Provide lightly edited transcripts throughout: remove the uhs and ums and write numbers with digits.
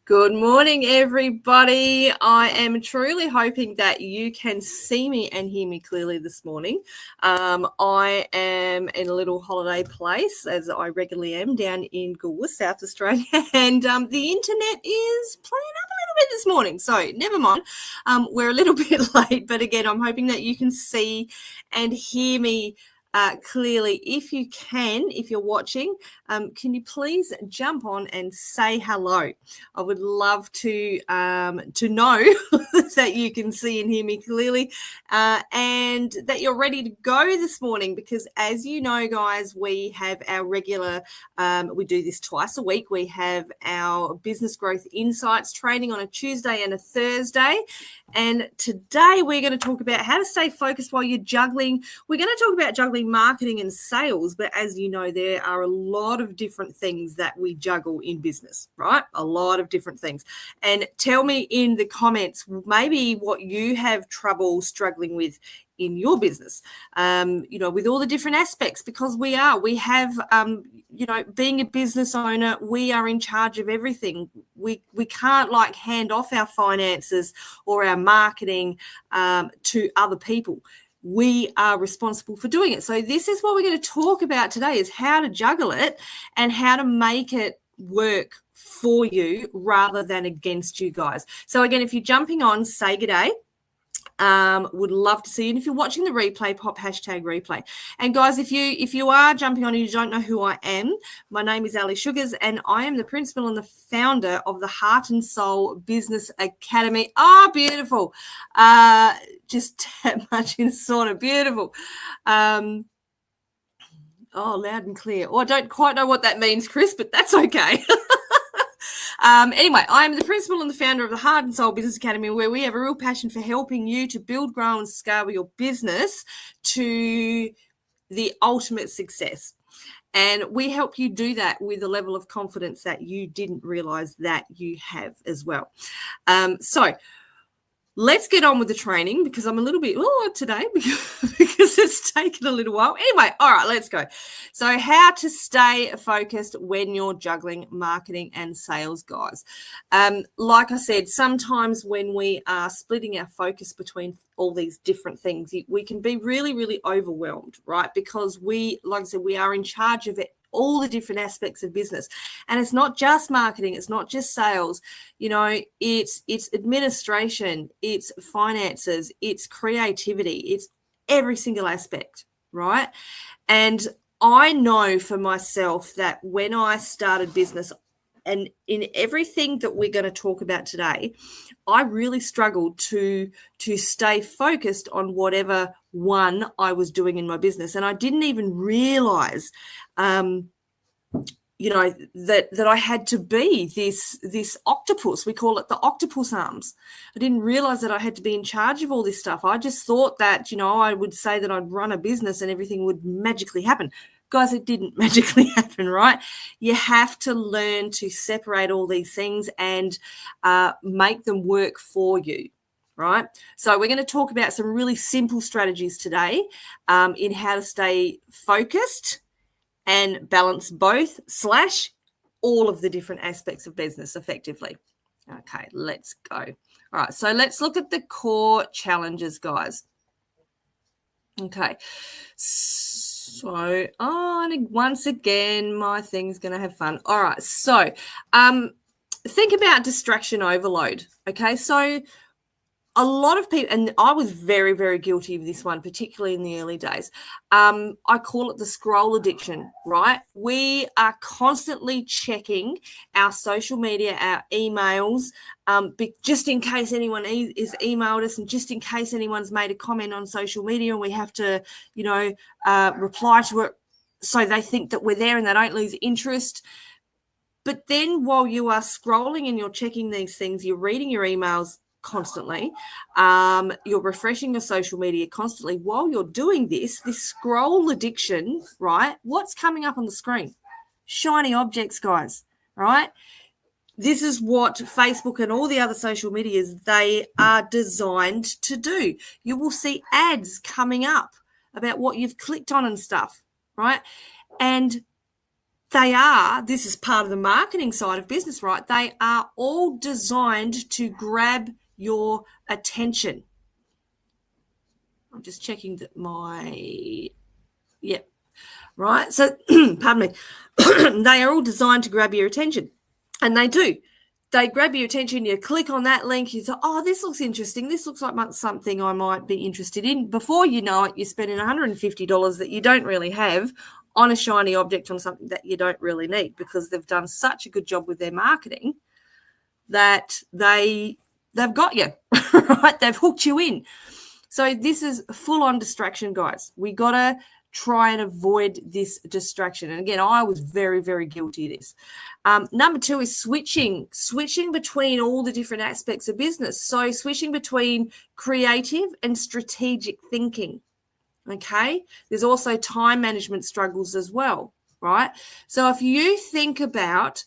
Good morning, everybody. I am truly hoping that you can see me and hear me clearly this morning. I am in a little holiday place, as I regularly am, down in Goolwa, South Australia, and the internet is playing up a little bit this morning. So never mind. We're a little bit late, but again, I'm hoping that you can see and hear me clearly. If you can, if you're watching, can you please jump on and say hello? I would love to know that you can see and hear me clearly and that you're ready to go this morning, because as you know, guys, we have our regular, we do this twice a week. We have our business growth insights training on a Tuesday and a Thursday. And today we're going to talk about how to stay focused while you're juggling. We're going to talk about juggling marketing and sales, but as you know, there are a lot of different things that we juggle in business, right? A lot of different things. And tell me in the comments maybe what you have trouble struggling with in your business, with all the different aspects, because we have, being a business owner, we are in charge of everything. We can't hand off our finances or our marketing to other people. We are responsible for doing it. So this is what we're going to talk about today, is how to juggle it and how to make it work for you rather than against you, guys. So again, if you're jumping on, say good day. Would love to see you. And if you're watching the replay, pop #replay. And guys, if you are jumping on and you don't know who I am, my name is Ali Sugars, and I am the principal and the founder of the Heart and Soul Business Academy. Beautiful. Just that much in sauna. Beautiful. Loud and clear. I don't quite know what that means, Chris, but that's okay. Anyway, I'm the principal and the founder of the Heart and Soul Business Academy, where we have a real passion for helping you to build, grow, and scale your business to the ultimate success. And we help you do that with a level of confidence that you didn't realize that you have as well. So let's get on with the training, because I'm a little bit today because it's taken a little while. Anyway, all right, let's go. So how to stay focused when you're juggling marketing and sales, guys. Like I said, sometimes when we are splitting our focus between all these different things, we can be really, really overwhelmed, right? Because we are in charge of it, all the different aspects of business. And it's not just marketing, it's not just sales, it's administration, it's finances, it's creativity, it's every single aspect, right? And I know for myself that when I started business, and in everything that we're going to talk about today, I really struggled to stay focused on whatever one I was doing in my business. And I didn't even realize, that I had to be this octopus. We call it the octopus arms. I didn't realize that I had to be in charge of all this stuff. I just thought that, I would say that I'd run a business and everything would magically happen. Guys, it didn't magically happen, right? You have to learn to separate all these things and make them work for you, right? So we're going to talk about some really simple strategies today in how to stay focused and balance both / all of the different aspects of business effectively. Okay, let's go. All right, so let's look at the core challenges, guys. Okay, so once again, my thing's going to have fun. All right, so think about distraction overload. Okay, so a lot of people, and I was very, very guilty of this one, particularly in the early days. I call it the scroll addiction, right? We are constantly checking our social media, our emails, just in case anyone is emailed us, and just in case anyone's made a comment on social media, and we have to, reply to it so they think that we're there and they don't lose interest. But then while you are scrolling and you're checking these things, you're reading your emails constantly, you're refreshing your social media constantly. While you're doing this scroll addiction, right? What's coming up on the screen? Shiny objects, guys, right? This is what Facebook and all the other social medias, they are designed to do. You will see ads coming up about what you've clicked on and stuff, right? And this is part of the marketing side of business, right? They are all designed to grab your attention. I'm just checking that right. So, pardon me. They are all designed to grab your attention, and they do. They grab your attention, you click on that link, you say, oh, this looks interesting. This looks like something I might be interested in. Before you know it, you're spending $150 that you don't really have on a shiny object, on something that you don't really need, because they've done such a good job with their marketing that they've got you, right? They've hooked you in. So this is full-on distraction, guys. We got to try and avoid this distraction. And again, I was very, very guilty of this. Number 2 is switching between all the different aspects of business. So switching between creative and strategic thinking. Okay. There's also time management struggles as well, right? So if you think about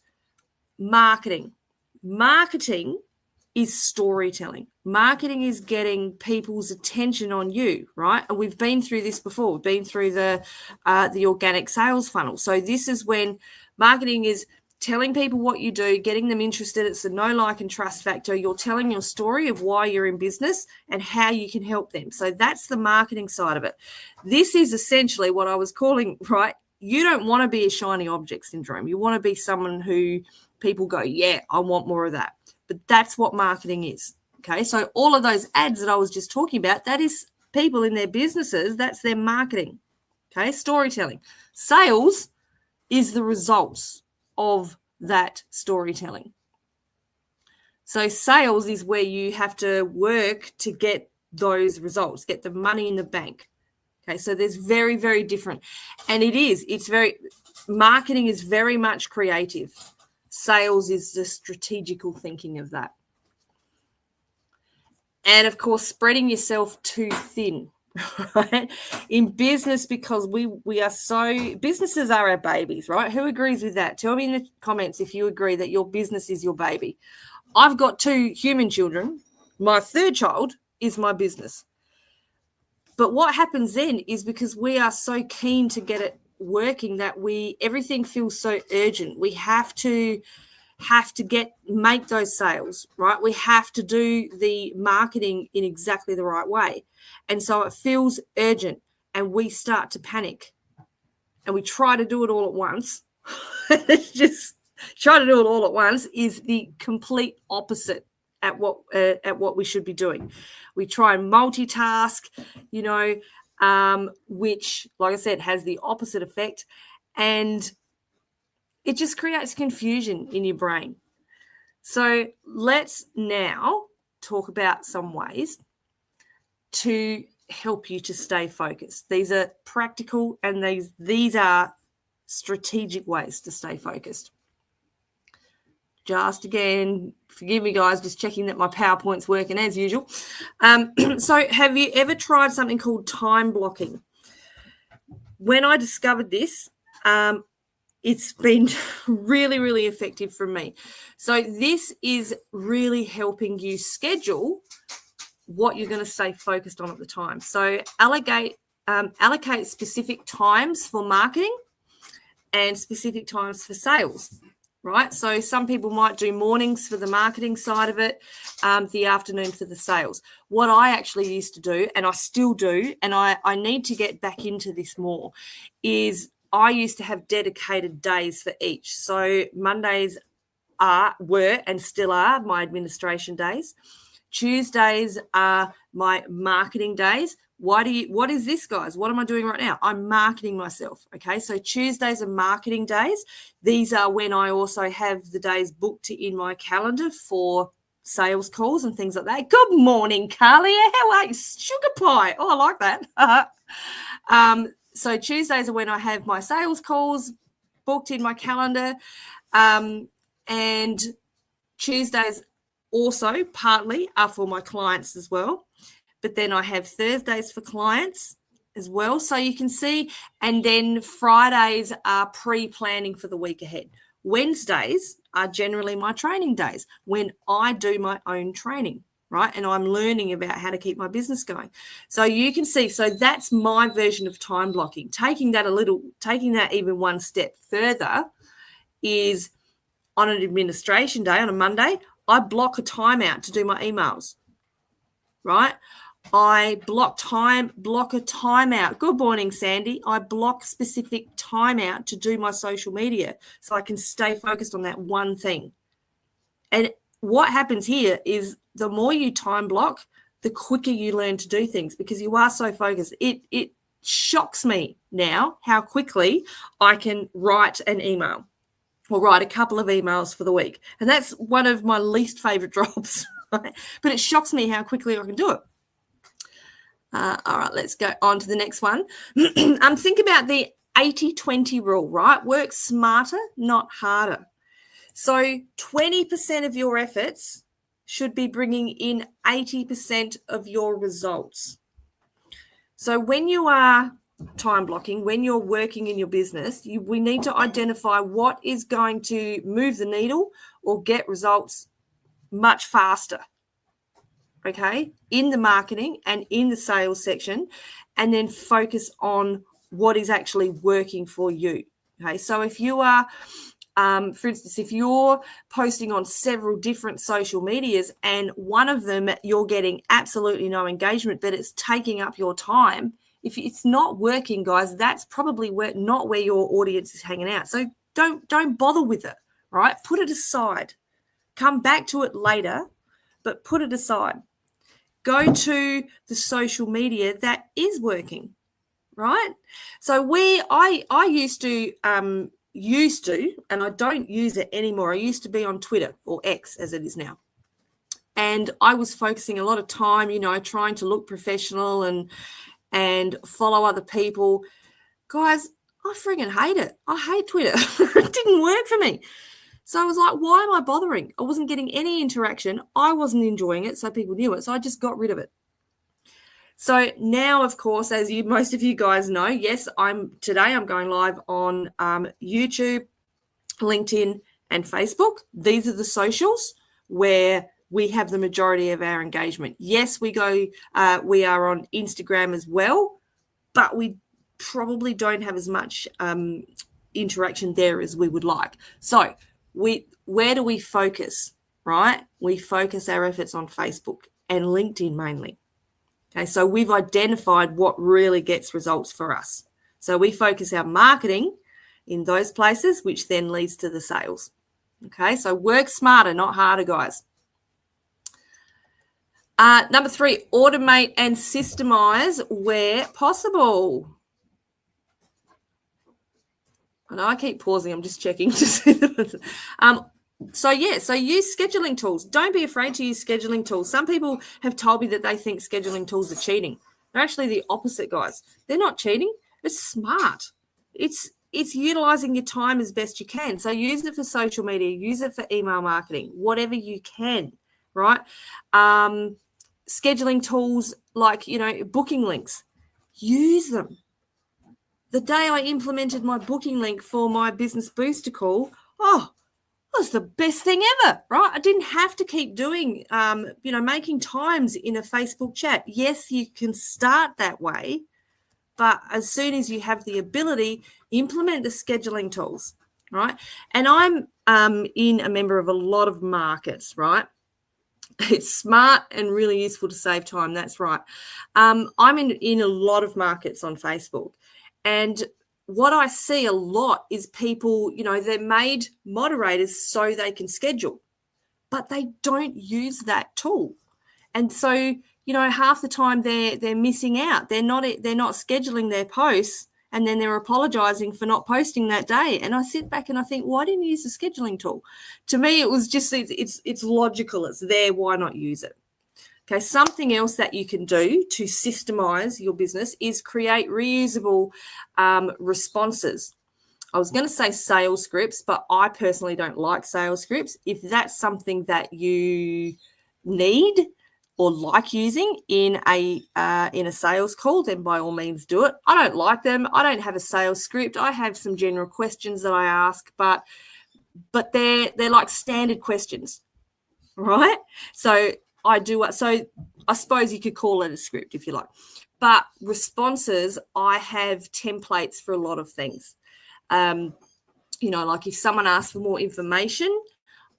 marketing is storytelling. Marketing is getting people's attention on you, right? And we've been through this before. We've been through the organic sales funnel. So this is when marketing is telling people what you do, getting them interested. It's the know, like, and trust factor. You're telling your story of why you're in business and how you can help them. So that's the marketing side of it. This is essentially what I was calling, right? You don't want to be a shiny object syndrome. You want to be someone who people go, yeah, I want more of that. But that's what marketing is. Okay, so all of those ads that I was just talking about, that is people in their businesses, that's their marketing. Okay, storytelling. Sales is the results of that storytelling. So sales is where you have to work to get those results, get the money in the bank. Okay, so there's very, very different. And marketing is very much creative. Sales is the strategical thinking of that. And of course, spreading yourself too thin, right? In business, because businesses are our babies, right? Who agrees with that? Tell me in the comments if you agree that your business is your baby. I've got 2 human children. My 3rd child is my business. But what happens then is, because we are so keen to get it working, that everything feels so urgent. We have to make those sales, right? We have to do the marketing in exactly the right way. And so it feels urgent, and we start to panic, and we try to do it all at once. It's just try to do it all at once is the complete opposite at what we should be doing. We try and multitask, which, like I said, has the opposite effect, and it just creates confusion in your brain. So let's now talk about some ways to help you to stay focused. These are practical, and these are strategic ways to stay focused. Just again, forgive me, guys, just checking that my PowerPoint's working as usual. So have you ever tried something called time blocking? When I discovered this, it's been really, really effective for me. So this is really helping you schedule what you're going to stay focused on at the time. So allocate specific times for marketing and specific times for sales, right? So some people might do mornings for the marketing side of it, the afternoon for the sales. What I actually used to do, and I still do, and I need to get back into this more, is I used to have dedicated days for each. So Mondays were and still are my administration days. Tuesdays are my marketing days. What is this, guys? What am I doing right now? I'm marketing myself. Okay, so Tuesdays are marketing days. These are when I also have the days booked in my calendar for sales calls and things like that. Good morning, Carly. How are you? Sugar pie. Oh, I like that. So Tuesdays are when I have my sales calls booked in my calendar. And Tuesdays also partly are for my clients as well. But then I have Thursdays for clients as well. So you can see, and then Fridays are pre-planning for the week ahead. Wednesdays are generally my training days when I do my own training, right? And I'm learning about how to keep my business going. So you can see, so that's my version of time blocking, taking that even one step further is on an administration day, on a Monday, I block a time out to do my emails, right? I block a time out. Good morning, Sandy. I block specific time out to do my social media so I can stay focused on that one thing. And what happens here is the more you time block, the quicker you learn to do things because you are so focused. It shocks me now how quickly I can write an email or write a couple of emails for the week. And that's one of my least favorite jobs, right? But it shocks me how quickly I can do it. All right, let's go on to the next one. Think about the 80-20 rule, right? Work smarter, not harder. So 20% of your efforts should be bringing in 80% of your results. So when you are time blocking, when you're working in your business, we need to identify what is going to move the needle or get results much faster, okay, in the marketing and in the sales section, and then focus on what is actually working for you, okay? So if you are for instance, if you're posting on several different social medias and one of them you're getting absolutely no engagement, but it's taking up your time, if it's not working, guys, that's probably not where your audience is hanging out. So don't bother with it, right? Put it aside. Come back to it later, but put it aside. Go to the social media that is working, right? So I used to, and I don't use it anymore. I used to be on Twitter, or X as it is now. And I was focusing a lot of time, trying to look professional and follow other people. Guys, I friggin' hate it. I hate Twitter. It didn't work for me. So I was like, why am I bothering? I wasn't getting any interaction. I wasn't enjoying it, so people knew it. So I just got rid of it. So now, of course, as most of you guys know, yes, today I'm going live on YouTube, LinkedIn, and Facebook. These are the socials where we have the majority of our engagement. Yes, we are on Instagram as well, but we probably don't have as much interaction there as we would like. So where do we focus, right? We focus our efforts on Facebook and LinkedIn mainly. Okay, so we've identified what really gets results for us. So we focus our marketing in those places, which then leads to the sales. Okay, so work smarter, not harder, guys. Number 3, automate and systemize where possible. I know I keep pausing. I'm just checking to see. So use scheduling tools. Don't be afraid to use scheduling tools. Some people have told me that they think scheduling tools are cheating. They're actually the opposite, guys. They're not cheating. It's smart. It's utilizing your time as best you can. So use it for social media, use it for email marketing, whatever you can, right? Scheduling tools like, booking links, use them. The day I implemented my booking link for my business booster call, it was the best thing ever, right? I didn't have to keep doing, making times in a Facebook chat. Yes, you can start that way, but as soon as you have the ability, implement the scheduling tools, right? And I'm in a member of a lot of markets, right? It's smart and really useful to save time. That's right. I'm in a lot of markets on Facebook, and what I see a lot is people, they're made moderators so they can schedule, but they don't use that tool. And so, half the time they're missing out. They're not scheduling their posts, and then they're apologizing for not posting that day. And I sit back and I think, why didn't you use the scheduling tool? To me, it was just, it's logical. It's there. Why not use it? Okay, something else that you can do to systemize your business is create reusable responses. I was going to say sales scripts, but I personally don't like sales scripts. If that's something that you need or like using in a sales call, then by all means do it. I don't like them. I don't have a sales script. I have some general questions that I ask, but they're like standard questions, right? So I suppose you could call it a script if you like. But responses, I have templates for a lot of things. like if someone asks for more information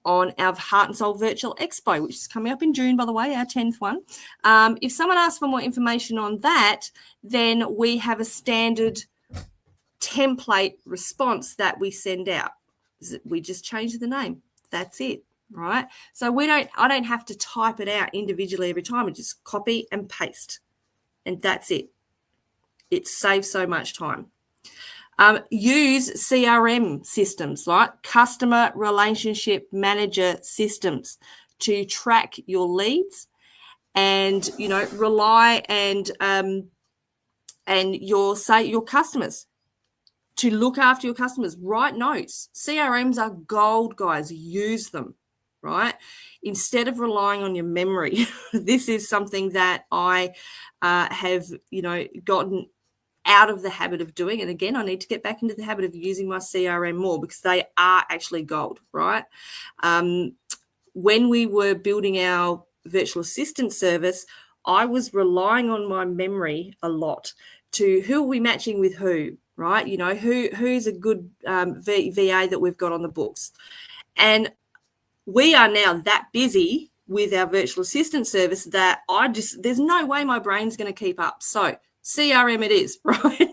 on our Heart and Soul Virtual Expo, which is coming up in June, by the way, our 10th one. If someone asks for more information on that, then we have a standard template response that we send out. We just change the name. That's it, right? So I don't have to type it out individually every time. I just copy and paste, and that's it. It saves so much time. Use CRM systems, like customer relationship manager systems, to track your leads and, rely and your customers, to look after your customers. Write notes. CRMs are gold, guys. Use them, right? Instead of relying on your memory. This is something that I have, gotten out of the habit of doing. And again, I need to get back into the habit of using my CRM more, because they are actually gold, right? When we were building our virtual assistant service, I was relying on my memory a lot to who are we matching with who, right? Who's a good VA that we've got on the books. And we are now that busy with our virtual assistant service that there's no way my brain's going to keep up. So CRM it is, right?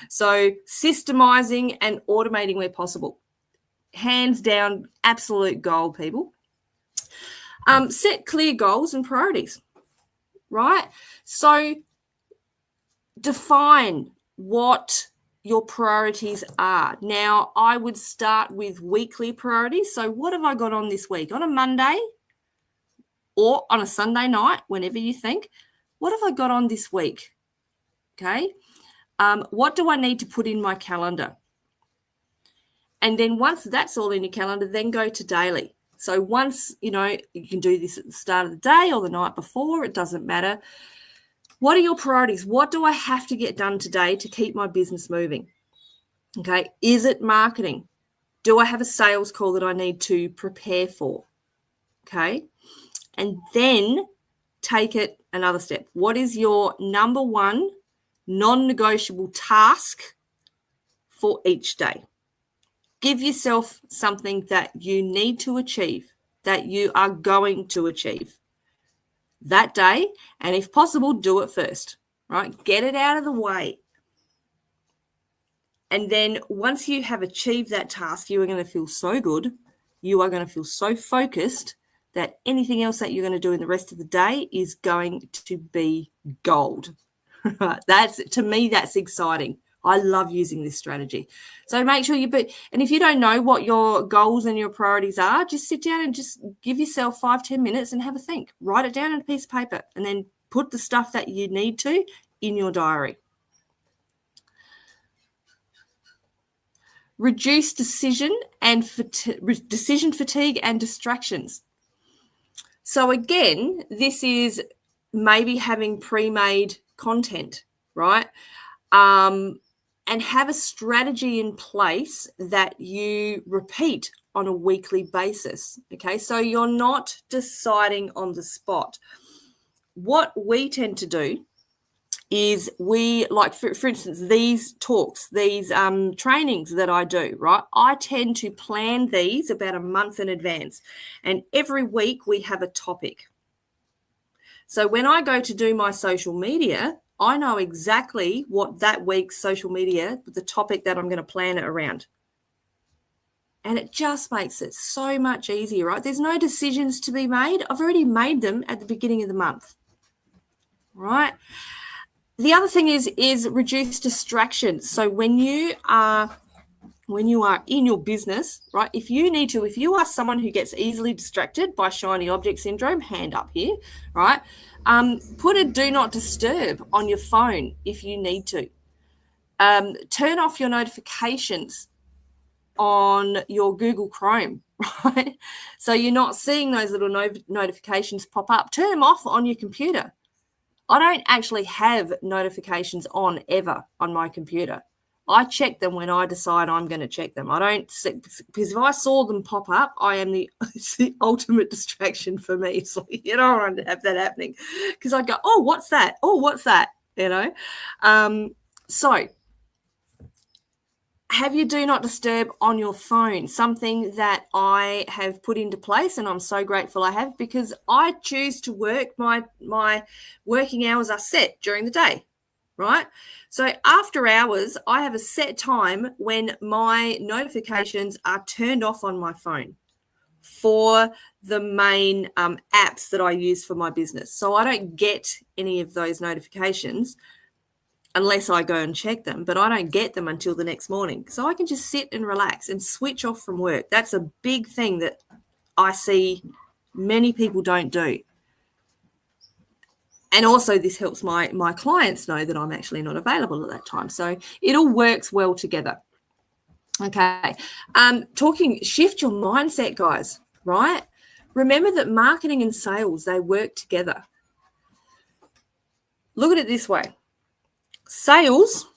So systemizing and automating where possible. Hands down, absolute gold, people. Set clear goals and priorities, right? So define what your priorities are. Now, I would start with weekly priorities. So what have I got on this week? On a Monday or on a Sunday night, whenever you think, what have I got on this week? Okay. What do I need to put in my calendar? And then once that's all in your calendar, then go to daily. So once, you can do this at the start of the day or the night before, it doesn't matter. What are your priorities? What do I have to get done today to keep my business moving? Okay. Is it marketing? Do I have a sales call that I need to prepare for? Okay. And then take it another step. What is your number one non-negotiable task for each day? Give yourself something that you need to achieve, that you are going to achieve that day. And if possible, do it first, right? Get it out of the way. And then once you have achieved that task, you are going to feel so good. You are going to feel so focused that anything else that you're going to do in the rest of the day is going to be gold. To me, that's exciting. I love using this strategy. So make sure and if you don't know what your goals and your priorities are, just sit down and just give yourself 5-10 minutes and have a think. Write it down on a piece of paper and then put the stuff that you need to in your diary. Reduce decision fatigue and distractions. So again, this is maybe having pre-made content, right? And have a strategy in place that you repeat on a weekly basis. Okay, so you're not deciding on the spot. What we tend to do is for instance, these talks, these trainings that I do, right? I tend to plan these about a month in advance. And every week we have a topic. So when I go to do my social media, I know exactly what that week's social media, the topic that I'm going to plan it around. And it just makes it so much easier, right? There's no decisions to be made. I've already made them at the beginning of the month, right? The other thing is reduce distractions. So when you are in your business, right, if you are someone who gets easily distracted by shiny object syndrome, hand up here, right? Put a do not disturb on your phone if you need to. Turn off your notifications on your Google Chrome, right? So you're not seeing those little notifications pop up. Turn them off on your computer. I don't actually have notifications on ever on my computer. I check them when I decide I'm going to check them. I don't, because if I saw them pop up, it's the ultimate distraction for me. So you don't want to have that happening, because I go, oh, what's that? Oh, what's that? So Have your do not disturb on your phone, something that I have put into place, and I'm so grateful I have, because I choose to work, my working hours are set during the day, right? So after hours, I have a set time when my notifications are turned off on my phone for the main apps that I use for my business. So I don't get any of those notifications unless I go and check them, but I don't get them until the next morning. So I can just sit and relax and switch off from work. That's a big thing that I see many people don't do. And also this helps my clients know that I'm actually not available at that time. So it all works well together. Okay. Shift your mindset, guys, right? Remember that marketing and sales, they work together. Look at it this way. Sales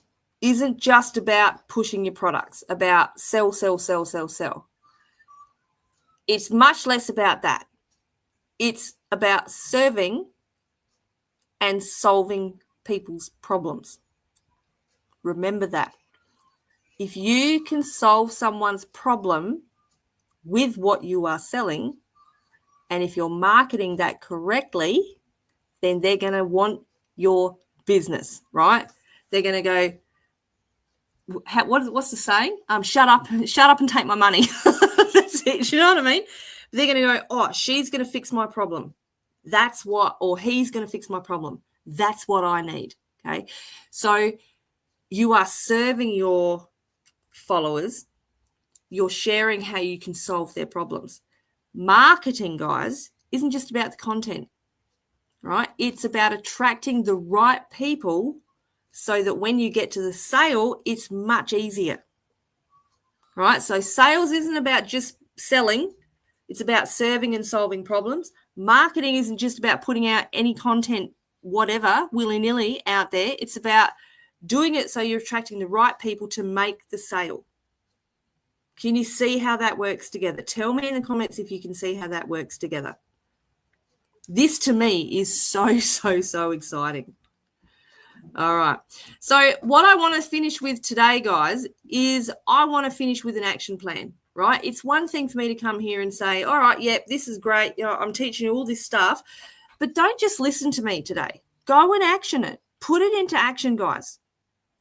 isn't just about pushing your products, about sell, sell, sell, sell, sell. It's much less about that. It's about serving and solving people's problems. Remember that. If you can solve someone's problem with what you are selling, and if you're marketing that correctly, then they're going to want your business, right? They're going to go, what's the saying? Shut up and take my money. That's it. You know what I mean? They're going to go, oh, she's going to fix my problem. That's what, or he's going to fix my problem. That's what I need. Okay. So you are serving your followers. You're sharing how you can solve their problems. Marketing, guys, isn't just about the content, right? It's about attracting the right people so that when you get to the sale, it's much easier, right? So sales isn't about just selling. It's about serving and solving problems. Marketing isn't just about putting out any content, whatever, willy-nilly out there. It's about doing it so you're attracting the right people to make the sale. Can you see how that works together? Tell me in the comments if you can see how that works together. This to me is so, so, so exciting. All right. So what I want to finish with today, guys, is I want to finish with an action plan, right? It's one thing for me to come here and say, all right, yep, this is great. You know, I'm teaching you all this stuff, but don't just listen to me today. Go and action it. Put it into action, guys.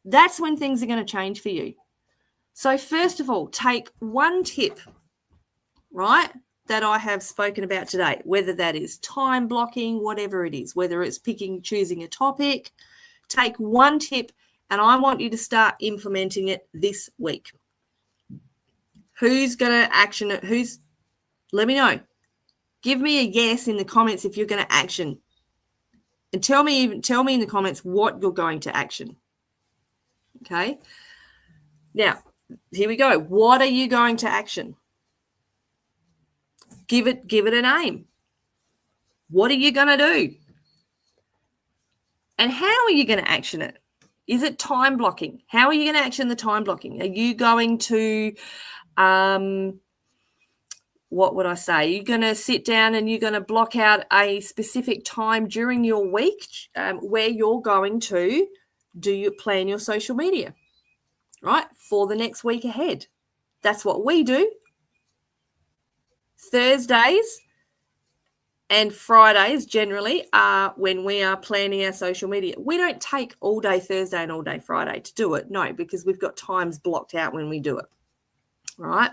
That's when things are going to change for you. So first of all, take one tip, right, that I have spoken about today, whether that is time blocking, whatever it is, whether it's choosing a topic. Take one tip and I want you to start implementing it this week. Who's going to action it? Let me know. Give me a yes in the comments if you're going to action. And tell me in the comments what you're going to action. Okay. Now, here we go. What are you going to action? Give it a name. What are you going to do? And how are you going to action it? Is it time blocking? How are you going to action the time blocking? Are you going to, what would I say? You're going to sit down and you're going to block out a specific time during your week where you're going to plan your social media, right, for the next week ahead. That's what we do. Thursdays and Fridays generally are when we are planning our social media. We don't take all day Thursday and all day Friday to do it. No, because we've got times blocked out when we do it. Right?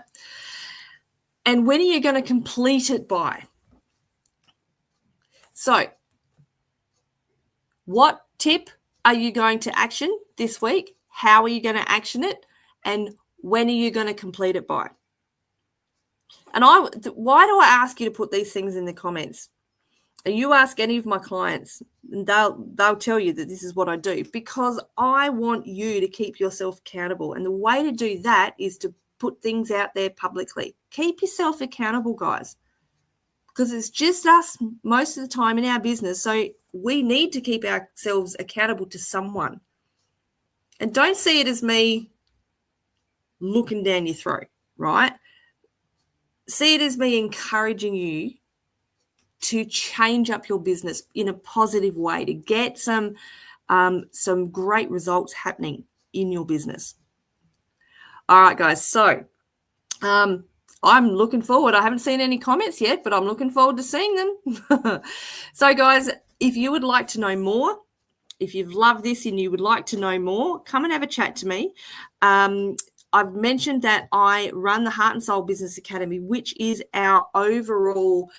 And when are you going to complete it by? So, what tip are you going to action this week? How are you going to action it? And when are you going to complete it by? And why do I ask you to put these things in the comments? And you ask any of my clients, and they'll tell you that this is what I do, because I want you to keep yourself accountable. And the way to do that is to put things out there publicly. Keep yourself accountable, guys, because it's just us most of the time in our business. So we need to keep ourselves accountable to someone. And don't see it as me looking down your throat, right? See it as me encouraging you to change up your business in a positive way, to get some great results happening in your business. All right, guys. So I'm looking forward. I haven't seen any comments yet, but I'm looking forward to seeing them. So, guys, if you would like to know more, if you've loved this and you would like to know more, come and have a chat to me. I've mentioned that I run the Heart and Soul Business Academy, which is our overall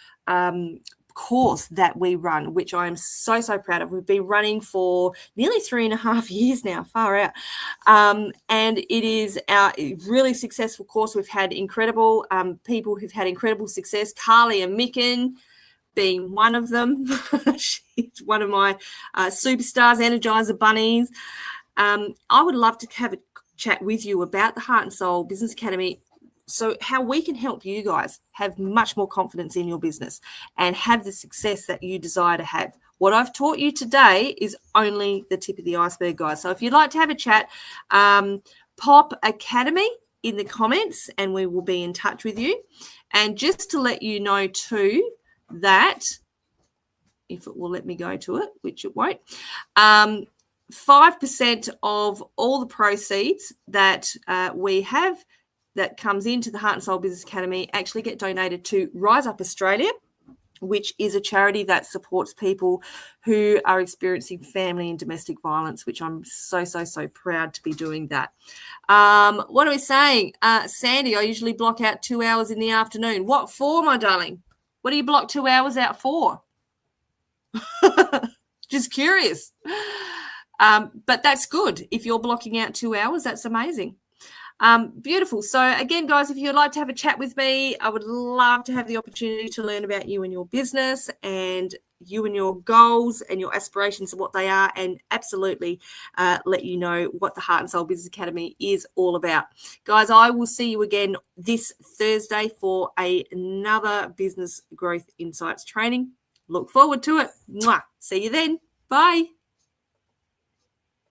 course that we run, which I am so proud of. We've been running for nearly 3.5 years now, far out. And it is our really successful course. We've had incredible people who've had incredible success. Carly and Micken being one of them. She's one of my superstars, Energizer Bunnies. I would love to have a chat with you about the Heart and Soul Business Academy, so how we can help you guys have much more confidence in your business and have the success that you desire to have. What I've taught you today is only the tip of the iceberg, guys. So if you'd like to have a chat, pop Academy in the comments and we will be in touch with you. And just to let you know too, that if it will let me go to it, which it won't, 5% of all the proceeds that we have that comes into the Heart and Soul Business Academy actually get donated to Rise Up Australia, which is a charity that supports people who are experiencing family and domestic violence, which I'm so proud to be doing that. What are we saying? Sandy, I usually block out 2 hours in the afternoon. What for, my darling? What do you block 2 hours out for? Just curious. But that's good. If you're blocking out 2 hours, that's amazing. Beautiful. So again, guys, if you'd like to have a chat with me, I would love to have the opportunity to learn about you and your business and you and your goals and your aspirations and what they are, and absolutely let you know what the Heart and Soul Business Academy is all about. Guys, I will see you again this Thursday for another Business Growth Insights training. Look forward to it. Mwah. See you then. Bye.